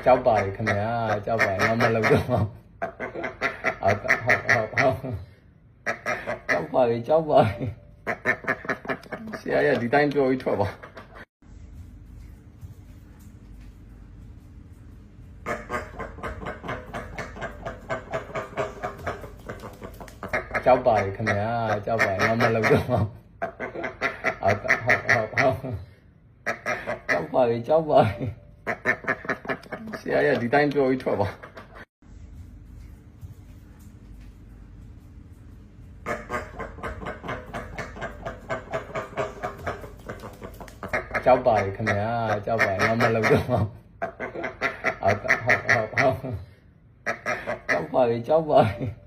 ကြောက်ပါလေခင်ဗျာကြောက်ပါငါမလုပ်တော့ဟုတ်ကြောက်ပါလေဆရာရဒီတိုင်းပြောပြီးထွက်ပါကြောက်ပါလေခင်ဗျာကြောက်ပါငါမလုပ်တော့ဟုတ်ကြောက်ပါလေဆရာရဒီတိုင်းပြောပြီးထွက်ပါကြောက်ပါလေခင်ဗျာကြောက်ပါငါမလုပ်တော့ဟုတ်ကြောက်ပါလေ